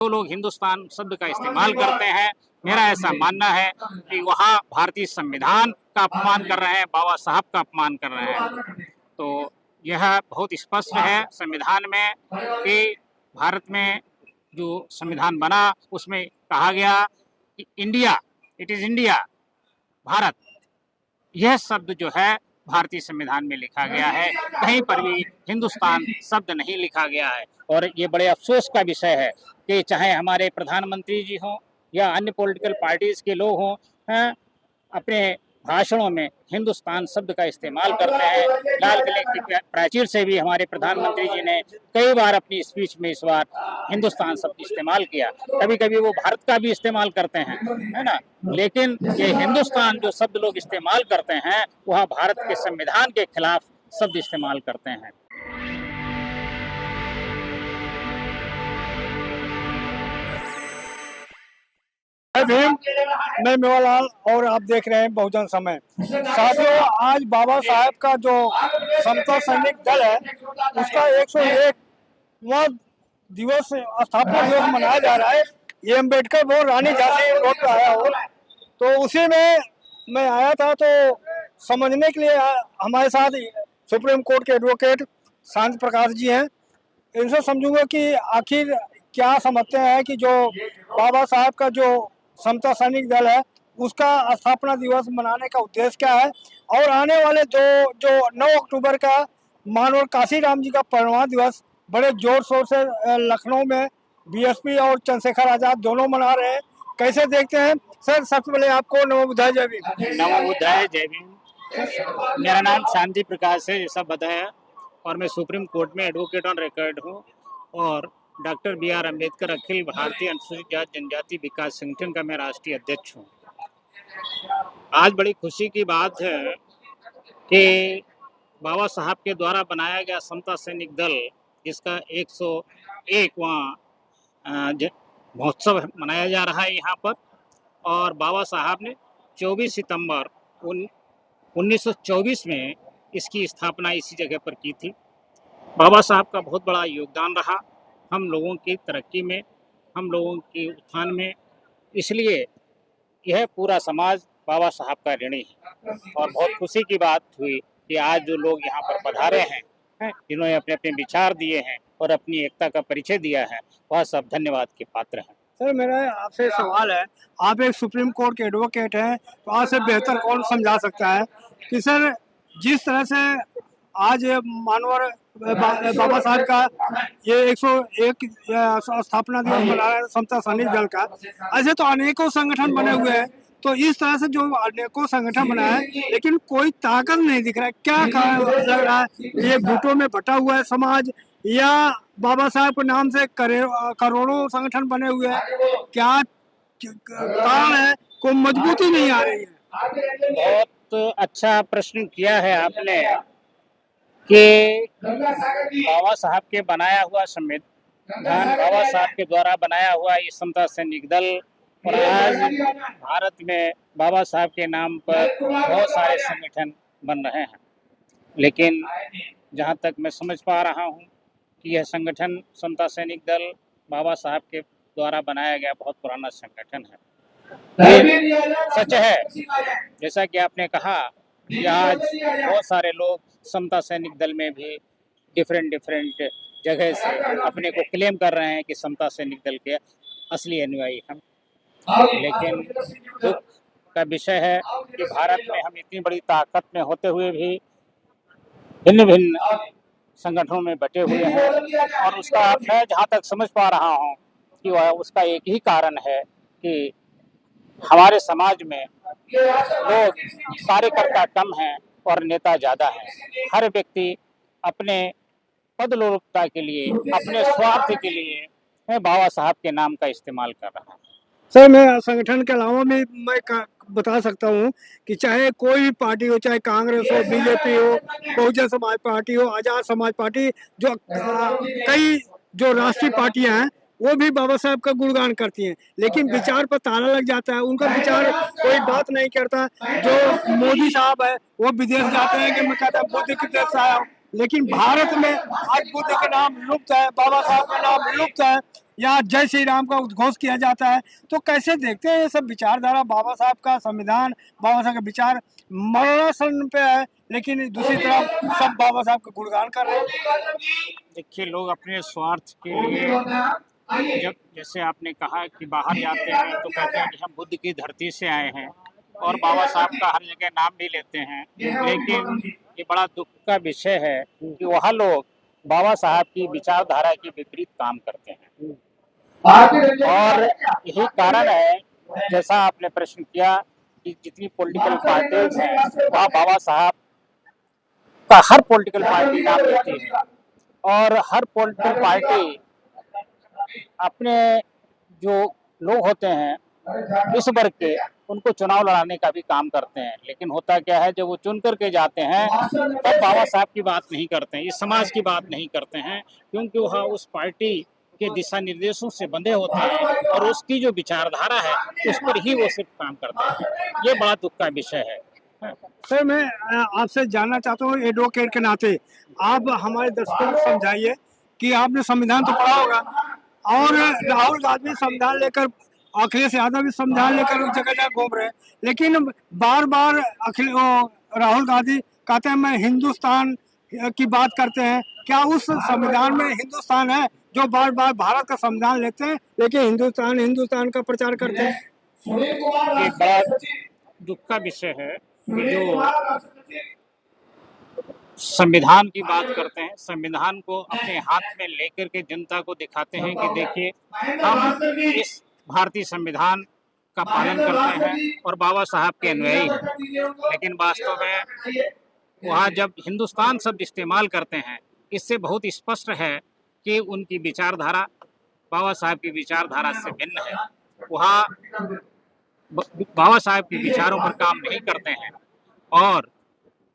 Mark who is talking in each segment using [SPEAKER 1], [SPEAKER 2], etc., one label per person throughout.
[SPEAKER 1] जो लोग हिंदुस्तान शब्द का इस्तेमाल करते हैं, मेरा ऐसा मानना है कि वहाँ भारतीय संविधान का अपमान कर रहे हैं, बाबा साहब का अपमान कर रहे हैं। तो यह बहुत स्पष्ट है संविधान में कि भारत में जो संविधान बना उसमें कहा गया कि India, it is India, Bharat, यह शब्द जो है भारतीय संविधान में लिखा गया है। कहीं पर भी हिंदुस्तान शब्द नहीं लिखा गया है और ये बड़े अफसोस का विषय है कि चाहे हमारे प्रधानमंत्री जी हों या अन्य पॉलिटिकल पार्टीज के लोग हों, अपने भाषणों में हिंदुस्तान शब्द का इस्तेमाल करते हैं। लाल किले की प्राचीर से भी हमारे प्रधानमंत्री जी ने कई बार अपनी स्पीच में इस बार हिंदुस्तान शब्द इस्तेमाल किया। कभी कभी वो भारत का भी इस्तेमाल करते हैं, है ना, लेकिन ये हिंदुस्तान जो शब्द लोग इस्तेमाल करते हैं वह भारत के संविधान के खिलाफ शब्द इस्तेमाल करते हैं।
[SPEAKER 2] भीम, मैं मेवालाल और आप देख रहे हैं बहुजन समय। साथियों, आज बाबा साहब का जो समता सैनिक दल है उसका 101वां दिवस, स्थापना दिवस मनाया जा रहा है। ये अम्बेडकर वो रानी झांसी रोड पे आया हो, तो उसी में मैं आया था तो समझने के लिए हमारे साथ सुप्रीम कोर्ट के एडवोकेट शांत प्रकाश जी हैं। इनसे समझूंगा कि आखिर क्या समझते हैं कि जो बाबा साहब का जो समता सैनिक दल है उसका स्थापना दिवस मनाने का उद्देश्य क्या है, और आने वाले जो 9 अक्टूबर का मानवर काशीराम जी का परिनिर्वाण दिवस बड़े जोर शोर से लखनऊ में बीएसपी और चंद्रशेखर आजाद दोनों मना रहे हैं, कैसे देखते हैं? सर, सबसे पहले आपको नमो बुद्धाय, जय भीम।
[SPEAKER 1] नमो बुद्धाय, जय भीम। मेरा नाम शांति प्रकाश है, जैसा बताया, और मैं सुप्रीम कोर्ट में एडवोकेट ऑन रिकॉर्ड हूँ और डॉक्टर बी.आर. अम्बेडकर अखिल भारतीय अनुसूचित जाति जनजाति विकास संगठन का मैं राष्ट्रीय अध्यक्ष हूँ। आज बड़ी खुशी की बात है कि बाबा साहब के द्वारा बनाया गया समता सैनिक दल, जिसका 101वां महोत्सव मनाया जा रहा है यहाँ पर, और बाबा साहब ने 24 सितंबर 1924 में इसकी स्थापना इसी जगह पर की थी। बाबा साहब का बहुत बड़ा योगदान रहा हम लोगों की तरक्की में, हम लोगों के उत्थान में, इसलिए यह पूरा समाज बाबा साहब का ऋणी है। और बहुत खुशी की बात हुई कि आज जो लोग यहाँ पर पधारे हैं, जिन्होंने अपने अपने विचार दिए हैं और अपनी एकता का परिचय दिया है, वह सब धन्यवाद के पात्र हैं।
[SPEAKER 2] सर, मेरा आपसे सवाल है, आप एक सुप्रीम कोर्ट के एडवोकेट हैं, तो आपसे बेहतर कौन समझा सकता है कि सर जिस तरह से आज मानवर बाबा साहब का ये 101 स्थापना दिवस मना रहे हैं समता सैनिक दल का, ऐसे तो अनेकों संगठन बने हुए हैं, तो इस तरह से जो अनेकों संगठन बना है लेकिन कोई ताकत नहीं दिख रहा है, क्या कारण लग रहा है? ये गुटों में बटा हुआ है समाज, या बाबा साहब के नाम से करोड़ों संगठन बने हुए हैं? क्या कारण है, कोई मजबूती नहीं आ रही है?
[SPEAKER 1] बहुत अच्छा प्रश्न किया है आपने कि बाबा साहब के बनाया हुआ संविधान, बाबा साहब के द्वारा बनाया हुआ ये समता सैनिक दल, और आज भारत में बाबा साहब के नाम पर बहुत सारे संगठन बन रहे हैं, लेकिन जहाँ तक मैं समझ पा रहा हूँ कि यह संगठन समता सैनिक दल बाबा साहब के द्वारा बनाया गया बहुत पुराना संगठन है। सच है, जैसा कि आपने कहा कि आज बहुत सारे लोग समता सैनिक दल में भी डिफरेंट जगह से अपने को क्लेम कर रहे हैं कि समता सैनिक दल के असली अनुयायी हम, लेकिन दुख का विषय है कि भारत में हम इतनी बड़ी ताकत में होते हुए भी भिन्न भिन्न संगठनों में बटे हुए हैं, और उसका मैं जहाँ तक समझ पा रहा हूँ कि वह उसका एक ही कारण है कि हमारे समाज में लोग कार्यकर्ता कम हैं और नेता ज़्यादा हैं। हर व्यक्ति अपने पदलोलुपता के लिए, अपने स्वार्थ के लिए बाबा साहब के नाम का इस्तेमाल कर रहा है।
[SPEAKER 2] सर, मैं संगठन के अलावा भी मैं बता सकता हूँ कि चाहे कोई भी पार्टी हो, चाहे कांग्रेस हो, बीजेपी हो, बहुजन समाज पार्टी हो, आजाद समाज पार्टी, जो कई जो राष्ट्रीय पार्टियां हैं वो भी बाबा साहब का गुणगान करती हैं, लेकिन विचार पर ताला लग जाता है, उनका विचार कोई बात नहीं करता। जो मोदी साहब है वो विदेश जाते हैं कि मैं कहता हूँ बुद्ध के देश से आया हूँ, लेकिन भारत में आज बुद्ध का नाम लुप्त है, बाबा साहब का नाम लुप्त है, या जय श्री राम का उद्घोष किया जाता है। तो कैसे देखते हैं ये सब विचारधारा, बाबा साहब का संविधान, बाबा साहब का विचार मरणासन पे है, लेकिन दूसरी तरफ सब बाबा साहब का गुणगान कर रहे हैं।
[SPEAKER 1] देखिए, लोग अपने स्वार्थ के लिए, जब जैसे आपने कहा कि बाहर जाते हैं तो कहते हैं कि हम बुद्ध की धरती से आए हैं, और बाबा साहब का हर जगह नाम भी लेते हैं, लेकिन ये बड़ा दुख का विषय है कि वह लोग बाबा साहब की विचारधारा के विपरीत काम करते हैं। और यही कारण है, जैसा आपने प्रश्न किया, कि जितनी पॉलिटिकल पार्टीज हैं वहाँ बाबा साहब का हर पॉलिटिकल पार्टी नाम लेती है, और हर पॉलिटिकल पार्टी अपने जो लोग होते हैं इस वर्ग के, उनको चुनाव लड़ाने का भी काम करते हैं। लेकिन होता क्या है, जब वो चुन करके जाते हैं तब बाबा साहब की बात नहीं करते हैं, इस समाज की बात नहीं करते हैं, क्योंकि वह उस पार्टी के दिशा निर्देशों से बंधे होते हैं और उसकी जो विचारधारा है उस पर ही वो सिर्फ काम करते हैं। ये बड़ा दुख का विषय है।
[SPEAKER 2] सर, मैं आपसे जानना चाहता हूँ एडवोकेट के नाते, आप हमारे दर्शकों को समझाइए कि आपने संविधान तो पढ़ा होगा, और राहुल गांधी संविधान लेकर, अखिलेश यादव भी संविधान लेकर जगह जगह घूम रहे हैं, लेकिन बार बार राहुल गांधी कहते हैं मैं हिंदुस्तान की बात करते हैं। क्या उस संविधान में हिंदुस्तान है जो बार बार भारत का संविधान लेते हैं लेकिन हिंदुस्तान हिंदुस्तान का प्रचार करते हैं?
[SPEAKER 1] ये बड़ा दुख का विषय है कि जो संविधान की बात करते हैं, संविधान को अपने हाथ में लेकर के जनता को दिखाते हैं कि देखिए हम इस भारतीय संविधान का पालन करते हैं और बाबा साहब के अनुयायी हैं, लेकिन वास्तव में वहाँ जब हिंदुस्तान शब्द इस्तेमाल करते हैं, इससे बहुत स्पष्ट है कि उनकी विचारधारा बाबा साहब की विचारधारा से भिन्न है। वहाँ बाबा साहब के विचारों पर काम नहीं करते हैं। और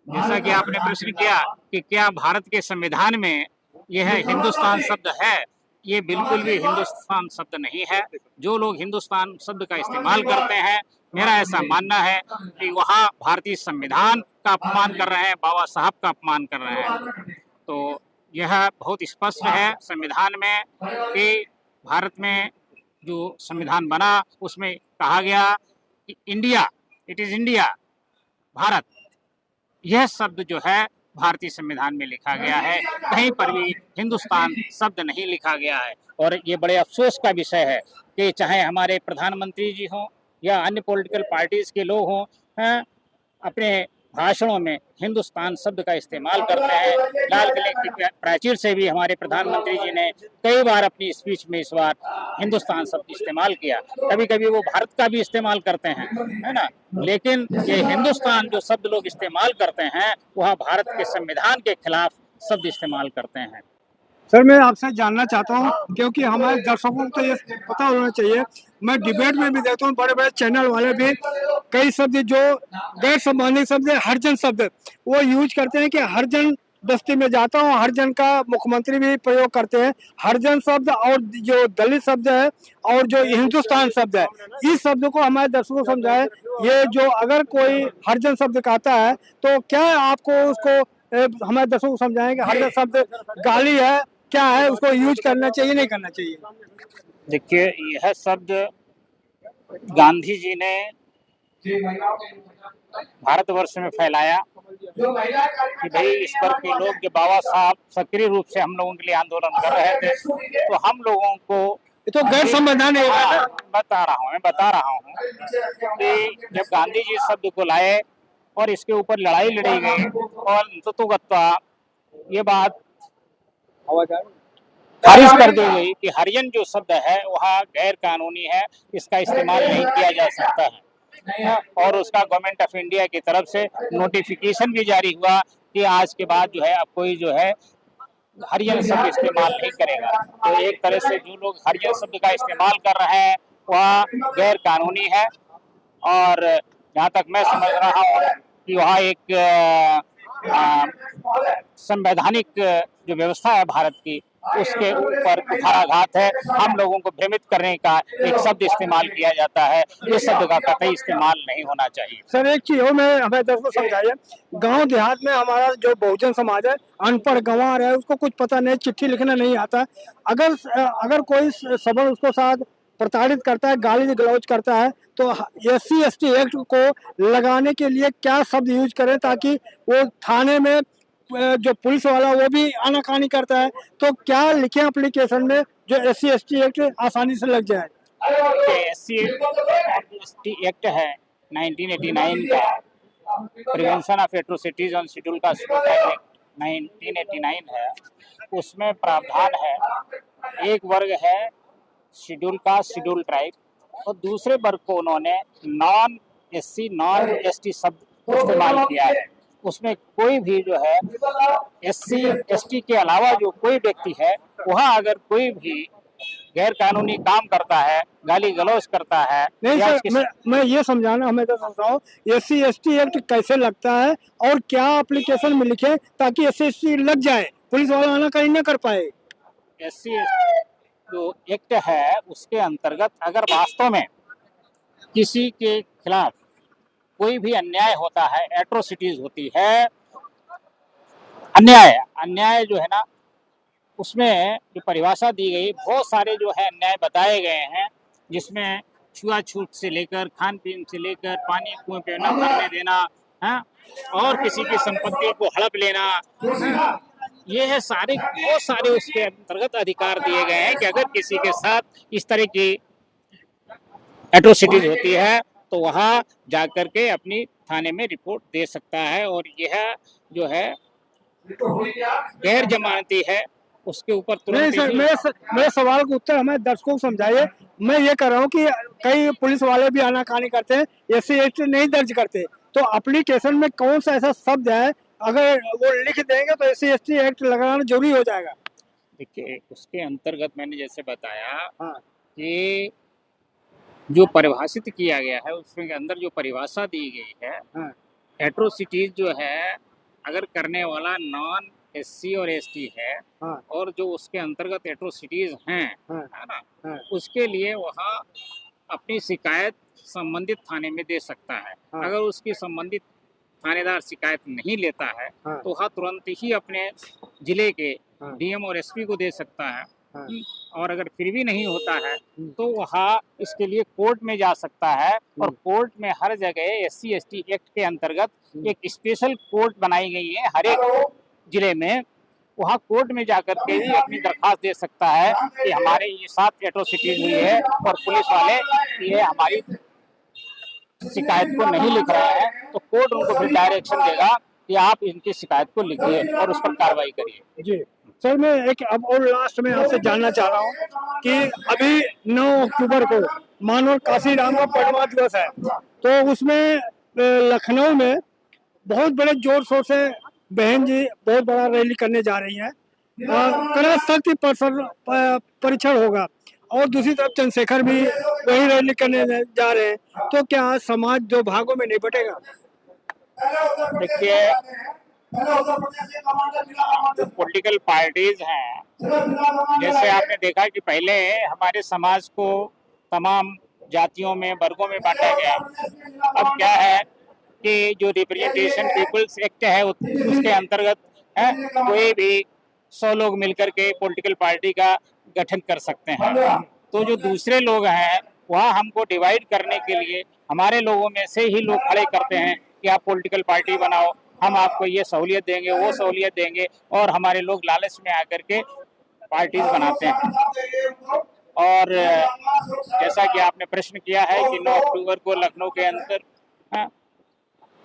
[SPEAKER 1] जैसा कि आपने प्रश्न किया कि क्या भारत के संविधान में यह हिंदुस्तान शब्द है, ये बिल्कुल भी हिंदुस्तान शब्द नहीं है। जो लोग हिंदुस्तान शब्द का इस्तेमाल करते हैं, मेरा ऐसा मानना है कि वहाँ भारतीय संविधान का अपमान कर रहे हैं, बाबा साहब का अपमान कर रहे हैं। तो यह बहुत स्पष्ट है संविधान में कि भारत में जो संविधान बना उसमें कहा गया कि India, it is India, Bharat, यह शब्द जो है भारतीय संविधान में लिखा गया है, कहीं पर भी हिंदुस्तान शब्द नहीं लिखा गया है। और ये बड़े अफसोस का विषय है कि चाहे हमारे प्रधानमंत्री जी हों या अन्य पॉलिटिकल पार्टीज के लोग हों, अपने भाषणों में हिंदुस्तान शब्द का इस्तेमाल करते हैं। लाल किले की प्राचीर से भी हमारे प्रधानमंत्री जी ने कई बार अपनी स्पीच में इस बार हिंदुस्तान शब्द इस्तेमाल किया। कभी कभी वो भारत का भी इस्तेमाल करते हैं, है ना, लेकिन ये हिंदुस्तान जो शब्द लोग इस्तेमाल करते हैं वह भारत के संविधान के खिलाफ शब्द इस्तेमाल करते हैं।
[SPEAKER 2] सर, मैं आपसे जानना चाहता हूँ, क्योंकि हमारे दर्शकों को तो ये पता होना चाहिए, मैं डिबेट में भी देखता हूँ बड़े बड़े चैनल वाले भी कई शब्द जो गैर संबंधित शब्द, हरिजन शब्द वो यूज करते हैं कि हरिजन बस्ती में जाता हूँ, हरिजन का मुख्यमंत्री भी प्रयोग करते हैं। हरिजन शब्द और जो दलित शब्द है और जो हिंदुस्तान शब्द है, इस शब्द को हमारे दर्शकों को समझाए। ये जो अगर कोई हरिजन शब्द कहता है तो क्या आपको उसको हमारे दर्शकों को समझाएंगे हरिजन शब्द गाली है, क्या है, उसको यूज करना चाहिए नहीं करना चाहिए?
[SPEAKER 1] देखिए, यह शब्द गांधी जी ने भारतवर्ष में फैलाया कि भाई इस वर्ग के लोग, जो बाबा साहब सक्रिय रूप से हम लोगों के लिए आंदोलन कर रहे थे, तो हम लोगों को
[SPEAKER 2] ये तो गैर संवैधानिक है।
[SPEAKER 1] मैं बता रहा हूँ कि जब गांधी जी इस शब्द को लाए और इसके ऊपर लड़ाई लड़ी गई और तत्वगत्वा ये बात खारिज कर दी गई कि हरिजन जो शब्द है वह गैर कानूनी है, इसका इस्तेमाल नहीं किया जा सकता है। और उसका गवर्नमेंट ऑफ इंडिया की तरफ से नोटिफिकेशन भी जारी हुआ कि आज के बाद जो है अब कोई जो है हरिजन शब्द इस्तेमाल नहीं करेगा। तो एक तरह से जो लोग हरिजन शब्द का इस्तेमाल कर रहे हैं वह गैर कानूनी है। और जहाँ तक मैं समझ रहा हूँ कि वह एक संवैधानिक जो व्यवस्था है भारत की, उसके ऊपर कुठाराघात है। हम लोगों को भ्रमित करने का एक शब्द इस्तेमाल किया जाता है, इस शब्द का कतई इस्तेमाल नहीं होना चाहिए।
[SPEAKER 2] सर एक चीज हो, मैं हमें दर्शकों को समझाइए, गांव देहात में हमारा जो बहुजन समाज है, अनपढ़ गंवार है, उसको कुछ पता नहीं, चिट्ठी लिखना नहीं आता। अगर अगर कोई सबल उसको साथ प्रताड़ित करता है, गाली गलौज करता है, तो SC/ST एक्ट को लगाने के लिए क्या शब्द यूज करें ताकि वो थाने में जो पुलिस वाला वो भी आनाकानी करता है, तो क्या लिखें एप्लीकेशन में जो SC/ST एक्ट आसानी से लग जाए?
[SPEAKER 1] SC/ST एक्ट है 1989 का, prevention of atrocities on schedule caste act 1989 है। उसमें प्रावधान है, एक वर्ग है शेड्यूल कास्ट, शेड्यूल ट्राइब, और दूसरे वर्ग को उन्होंने नॉन SC नॉन ST शब्द इस्तेमाल किया है। उसमें कोई भी जो है SC/ST के अलावा जो कोई व्यक्ति है, वह अगर कोई भी गैर कानूनी काम करता है, गाली गलौज करता है,
[SPEAKER 2] नहीं
[SPEAKER 1] या
[SPEAKER 2] सर, मैं ये समझाना हमें तो समझाओ, SC/ST एक्ट कैसे लगता है और क्या एप्लीकेशन में लिखे ताकि SC/ST लग जाए, पुलिस वाला आनाकानी न कर पाए।
[SPEAKER 1] SC जो एक्ट है उसके अंतर्गत अगर वास्तव में किसी के खिलाफ कोई भी अन्याय होता है, एट्रोसिटीज होती है, अन्याय जो है ना, उसमें जो परिभाषा दी गई, बहुत सारे जो है अन्याय बताए गए हैं, जिसमें छुआछूत से लेकर, खान पीन से लेकर, पानी कुएं पे न भरने देना, हाँ, और किसी की संपत्ति को हड़प लेना, हाँ, ये है सारे, बहुत सारे उसके अंतर्गत अधिकार दिए गए हैं कि अगर किसी के साथ इस तरह की एट्रोसिटीज होती है तो वहाँ जाकर के अपनी थाने में रिपोर्ट दे सकता है, और यह जो है गैर जमानती है, उसके ऊपर
[SPEAKER 2] नहीं
[SPEAKER 1] तुरंत
[SPEAKER 2] सर,
[SPEAKER 1] ही।
[SPEAKER 2] मेरे सवाल का उत्तर हमें दर्शकों को समझाइए। मैं ये कर रहा हूँ कि कई पुलिस वाले भी आनाकानी करते हैं, SC/ST नहीं दर्ज करते, तो एप्लीकेशन में कौन सा ऐसा शब्द है अगर वो लिख देंगे तो SC/ST एक्ट लगाना जरूरी हो जाएगा?
[SPEAKER 1] देखिए, उसके अंतर्गत मैंने जैसे बताया
[SPEAKER 2] हाँ,
[SPEAKER 1] कि जो परिभाषित किया गया है, उसके अंदर जो परिभाषा दी गई है,
[SPEAKER 2] हाँ,
[SPEAKER 1] एट्रोसिटीज जो है, अगर करने वाला नॉन SC और ST है,
[SPEAKER 2] हाँ,
[SPEAKER 1] और जो उसके अंतर्गत एट्रोसिटीज हैं,
[SPEAKER 2] हाँ,
[SPEAKER 1] है ना,
[SPEAKER 2] हाँ,
[SPEAKER 1] उसके लिए वहाँ अपनी शिकायत संबंधित थाने में दे सकता है।
[SPEAKER 2] हाँ,
[SPEAKER 1] अगर उसकी संबंधित थानेदार शिकायत नहीं लेता है,
[SPEAKER 2] हाँ,
[SPEAKER 1] तो वह तुरंत ही अपने जिले के
[SPEAKER 2] हाँ,
[SPEAKER 1] DM और SP को दे सकता है।
[SPEAKER 2] हाँ,
[SPEAKER 1] और अगर फिर भी नहीं होता है
[SPEAKER 2] हम्म,
[SPEAKER 1] तो वह इसके लिए कोर्ट में जा सकता है, और कोर्ट में हर जगह SC/ST एक्ट के अंतर्गत एक स्पेशल कोर्ट बनाई गई है हर एक जिले में। वहाँ कोर्ट में जाकर के ही अपनी दरखास्त दे सकता है कि हमारे ये साथ एट्रोसिटीज हुई है और पुलिस वाले ये हमारी शिकायत को नहीं लिख रहे हैं, तो कोर्ट उनको फिर डायरेक्शन देगा कि आप इनकी शिकायत को लिखिए और उस पर कार्रवाई करिए।
[SPEAKER 2] जी सर, मैं एक अब और लास्ट में आपसे जानना चाह रहा हूँ कि अभी 9 अक्टूबर को मानव काशीराम का परिनिर्वाण दिवस है, तो उसमें लखनऊ में बहुत बड़े जोर शोर से बहन जी बहुत बड़ा रैली करने जा रही हैं। कड़ा सख्त परीक्षण होगा, और दूसरी तरफ चंद्रशेखर भी वही रैली करने जा रहे हैं, तो क्या समाज दो भागों में नहीं बटेगा?
[SPEAKER 1] देखिए, जो पॉलिटिकल पार्टीज हैं, जैसे आपने देखा कि पहले हमारे समाज को तमाम जातियों में, वर्गों में बांटा गया, अब क्या है कि जो रिप्रेजेंटेशन पीपल्स एक्ट है उसके अंतर्गत है, कोई भी 100 लोग मिलकर के पॉलिटिकल पार्टी का गठन कर सकते हैं। तो जो दूसरे लोग हैं वह हमको डिवाइड करने के लिए हमारे लोगों में से ही लोग खड़े करते हैं कि आप पॉलिटिकल पार्टी बनाओ, हम आपको ये सहूलियत देंगे, वो सहूलियत देंगे, और हमारे लोग लालच में आकर के पार्टीज बनाते हैं। और जैसा कि आपने प्रश्न किया है कि 9 अक्टूबर को लखनऊ के अंदर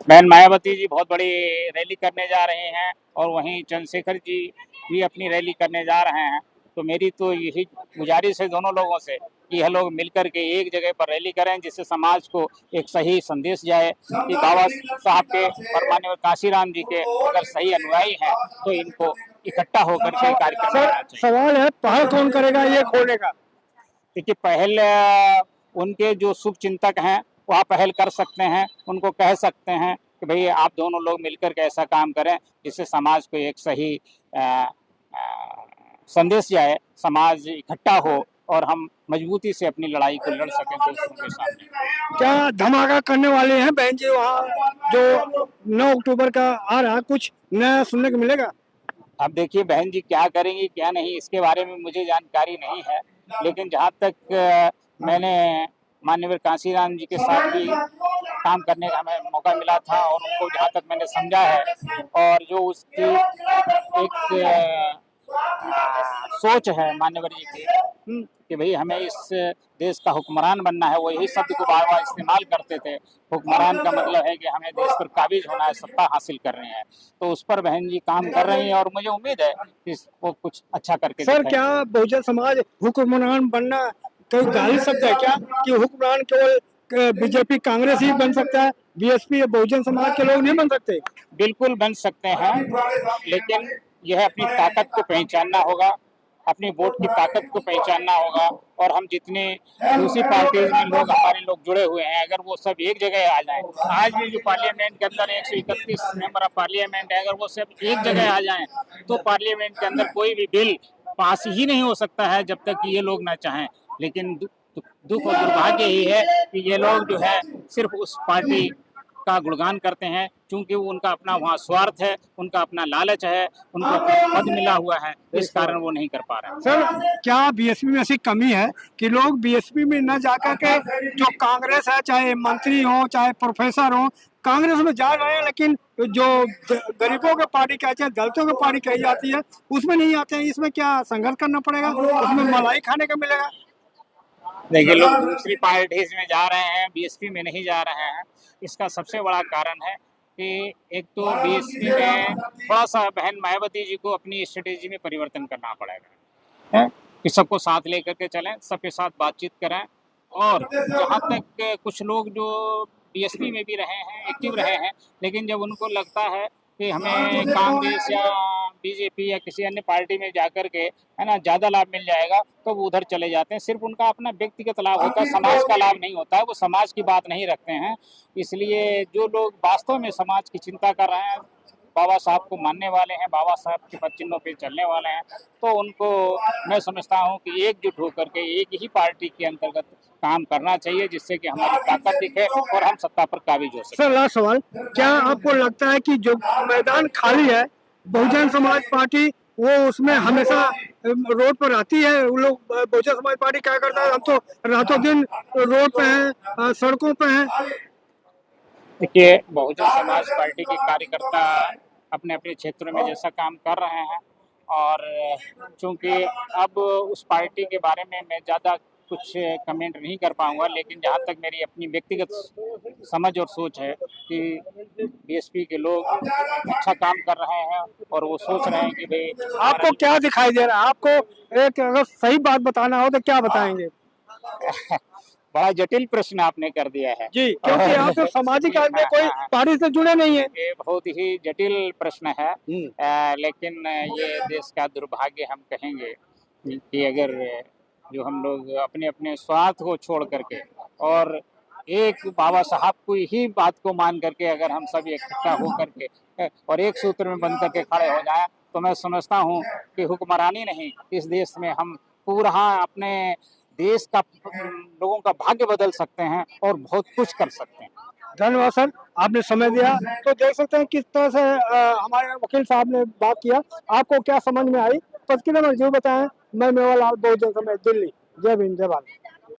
[SPEAKER 1] बहन मायावती जी बहुत बड़ी रैली करने जा रहे हैं, और वहीं चंद्रशेखर जी भी अपनी रैली करने जा रहे हैं। तो मेरी तो यही गुजारिश है दोनों लोगों से कि यह लोग मिलकर के एक जगह पर रैली करें, जिससे समाज को एक सही संदेश जाए कि बाबा साहब के परमानेंट काशीराम जी के अगर सही अनुयायी हैं तो इनको इकट्ठा होकर के कार्यक्रम करना चाहिए।
[SPEAKER 2] सवाल है, पहल कौन करेगा ये खोलने का?
[SPEAKER 1] देखिए, पहल उनके जो शुभ चिंतक हैं वह पहल कर सकते हैं, उनको कह सकते हैं कि भाई आप दोनों लोग मिलकर के ऐसा काम करें जिससे समाज को एक सही संदेश जाए, समाज इकट्ठा हो और हम मजबूती से अपनी लड़ाई को लड़ सकें दूसरों के सामने।
[SPEAKER 2] क्या धमाका करने वाले हैं बहन जी वहाँ जो 9 अक्टूबर का आ रहा है, कुछ नया सुनने को मिलेगा?
[SPEAKER 1] अब देखिए बहन जी क्या करेंगी क्या नहीं इसके बारे में मुझे जानकारी नहीं है, लेकिन जहाँ तक मैंने माननीय कांशीराम जी के साथ भी काम करने का हमें मौका मिला था और उनको जहाँ तक मैंने समझा है और जो उसकी एक सोच है मान्यवर जी की कि भाई हमें इस देश का हुक्मरान बनना है, वो यही शब्द को बार बार इस्तेमाल करते थे। हुक्मरान का मतलब है कि हमें देश पर काबिज होना है, सत्ता हासिल कर रहे हैं, तो उस पर बहन जी काम कर रही हैं और मुझे उम्मीद है कि वो कुछ अच्छा करके
[SPEAKER 2] सर क्या बहुजन समाज हुक्मरान बनना कोई गाली शब्द है क्या कि हुक्मरान केवल बीजेपी कांग्रेस ही बन सकता है, बीएसपी या बहुजन समाज के लोग नहीं बन सकते?
[SPEAKER 1] बिल्कुल बन सकते हैं, लेकिन यह अपनी ताकत को पहचानना होगा, अपनी वोट की ताकत को पहचानना होगा और हम जितने दूसरी पार्टीज में लोग हमारे लोग जुड़े हुए हैं अगर वो सब एक जगह आ जाएं, आज भी जो पार्लियामेंट के अंदर 131 मेंबर ऑफ पार्लियामेंट है, अगर वो सब एक जगह आ जाएं तो पार्लियामेंट के अंदर कोई भी बिल पास ही नहीं हो सकता है जब तक कि ये लोग ना चाहें। लेकिन दुख और दुर्भाग्य ही है कि ये लोग जो है सिर्फ उस पार्टी का गुणगान करते हैं, क्योंकि वो उनका अपना वहाँ स्वार्थ है, उनका अपना लालच है, उनको अपना पद मिला हुआ है, इस कारण वो नहीं कर पा रहे हैं।
[SPEAKER 2] सर क्या बीएसपी में ऐसी कमी है कि लोग बीएसपी में न जाकर के जो कांग्रेस है, चाहे मंत्री हो चाहे प्रोफेसर हो, कांग्रेस में जा रहे हैं लेकिन जो गरीबों की पार्टी कहते हैं, दलितों की पार्टी कही जाती है, उसमें नहीं आते हैं? इसमें क्या संघर्ष करना पड़ेगा? उसमें मलाई खाने का मिलेगा?
[SPEAKER 1] देखिए लोग दूसरी पार्टीज में जा रहे हैं, बीएसपी में नहीं जा रहे हैं, इसका सबसे बड़ा कारण है कि एक तो बीएसपी में थोड़ा सा बहन मायावती जी को अपनी स्ट्रेटेजी में परिवर्तन करना पड़ेगा, है कि सबको साथ लेकर के चलें, सबके साथ बातचीत करें और जहाँ तक कुछ लोग जो बीएसपी में भी रहे हैं, एक्टिव रहे हैं, लेकिन जब उनको लगता है कि हमें कांग्रेस या बीजेपी या किसी अन्य पार्टी में जाकर के है ना ज़्यादा लाभ मिल जाएगा तो वो उधर चले जाते हैं। सिर्फ उनका अपना व्यक्तिगत लाभ होता है, समाज का लाभ नहीं होता है, वो समाज की बात नहीं रखते हैं। इसलिए जो लोग वास्तव में समाज की चिंता कर रहे हैं, बाबा साहब को मानने वाले हैं, बाबा साहब के पद चिन्हों पे चलने वाले हैं, तो उनको मैं समझता हूँ कि एकजुट होकर के एक ही पार्टी के अंतर्गत काम करना चाहिए, जिससे कि हमारी ताकत दिखे और हम सत्ता पर काबिज हो सके।
[SPEAKER 2] सर लास्ट सवाल, क्या आपको लगता है कि जो मैदान खाली है बहुजन समाज पार्टी वो उसमें हमेशा रोड पर आती है? वो लोग बहुजन समाज पार्टी क्या करता है, हम तो रातों दिन रोड पे हैं, सड़कों पे हैं।
[SPEAKER 1] देखिए बहुजन समाज पार्टी के कार्यकर्ता अपने अपने क्षेत्रों में जैसा काम कर रहे हैं और चूंकि अब उस पार्टी के बारे में मैं ज़्यादा कुछ कमेंट नहीं कर पाऊंगा, लेकिन जहाँ तक मेरी अपनी व्यक्तिगत समझ और सोच है कि बीएसपी के लोग अच्छा काम कर रहे हैं और वो सोच रहे हैं कि भाई
[SPEAKER 2] आपको क्या दिखाई दे रहा है? आपको एक अगर सही बात बताना हो तो क्या बताएंगे?
[SPEAKER 1] बड़ा जटिल प्रश्न आपने कर दिया है
[SPEAKER 2] जी, क्योंकि आप तो सामाजिक आदमी, कोई पार्टी से जुड़े नहीं है।
[SPEAKER 1] ये बहुत ही जटिल प्रश्न है, लेकिन ये देश का दुर्भाग्य हम कहेंगे कि अगर जो हम लोग अपने अपने स्वार्थ को छोड़ करके और एक बाबा साहब को ही बात को मान करके अगर हम सब इकट्ठा हो करके और एक सूत्र में बंध करके खड़े हो जाएं, तो मैं समझता हूँ कि हुक्मरानी नहीं, इस देश में हम पूरा अपने देश का लोगों का भाग्य बदल सकते हैं और बहुत कुछ कर सकते हैं।
[SPEAKER 2] धन्यवाद सर, आपने समय दिया। तो देख सकते हैं किस तरह से हमारे वकील साहब ने बात किया, आपको क्या समझ में आई? प्रतिक्रिया में जरूर बताएं। मैं मेवालाल, बहुजन समाज, दिल्ली। जय भीम, जय भारत।